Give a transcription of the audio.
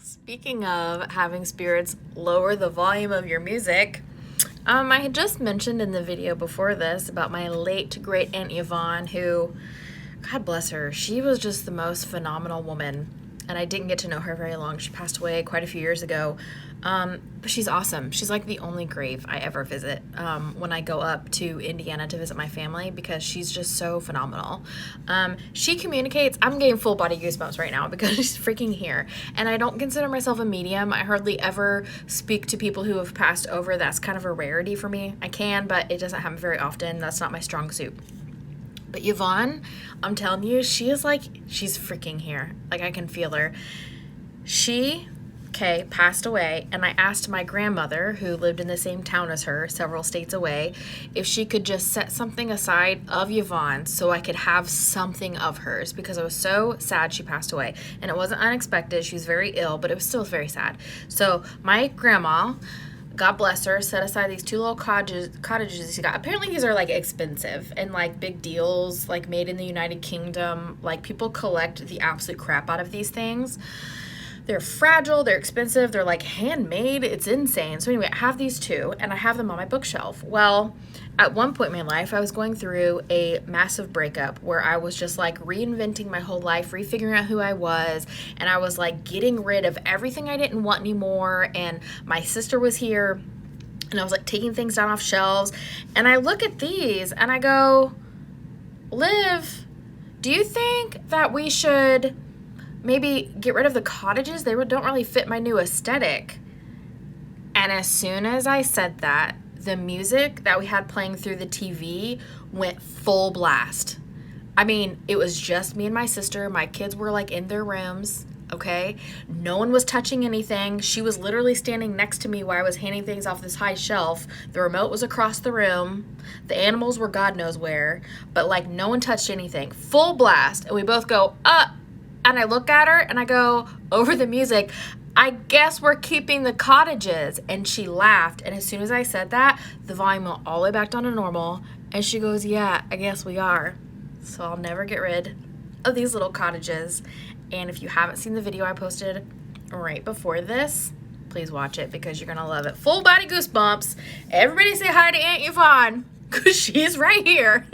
Speaking of having spirits lower the volume of your music, I had just mentioned in the video before this about my late great Aunt Yvonne, who, God bless her, she was just the most phenomenal woman. And I didn't get to know her very long. She passed away quite a few years ago. But she's awesome. She's like the only grave I ever visit when I go up to Indiana to visit my family, because she's just so phenomenal. She communicates. I'm getting full body goosebumps right now because she's freaking here. And I don't consider myself a medium. I hardly ever speak to people who have passed over. That's kind of a rarity for me. I can, but it doesn't happen very often. That's not my strong suit. But Yvonne, I'm telling you, she's freaking here. Like, I can feel her. She, passed away, and I asked my grandmother, who lived in the same town as her, several states away, if she could just set something aside of Yvonne so I could have something of hers, because I was so sad she passed away. And it wasn't unexpected. She was very ill, but it was still very sad. So my grandma, God bless her, set aside these two little cottages she got. Apparently these are like expensive and like big deals, like made in the United Kingdom. Like, people collect the absolute crap out of these things. They're fragile, they're expensive, they're like handmade. It's insane. So anyway, I have these two and I have them on my bookshelf. Well, at one point in my life, I was going through a massive breakup where I was just like reinventing my whole life, refiguring out who I was, and I was like getting rid of everything I didn't want anymore. And my sister was here, and I was like taking things down off shelves, and I look at these and I go, Liv, do you think that we should maybe get rid of the cottages? They don't really fit my new aesthetic. And as soon as I said that, the music that we had playing through the TV went full blast. I mean, it was just me and my sister. My kids were like in their rooms, okay? No one was touching anything. She was literally standing next to me while I was handing things off this high shelf. The remote was across the room. The animals were God knows where, but like no one touched anything. Full blast. And we both go, and I look at her and I go, over the music, I guess we're keeping the cottages. And she laughed. And as soon as I said that, the volume went all the way back down to normal. And she goes, yeah, I guess we are. So I'll never get rid of these little cottages. And if you haven't seen the video I posted right before this, please watch it because you're going to love it. Full body goosebumps. Everybody say hi to Aunt Yvonne because she's right here.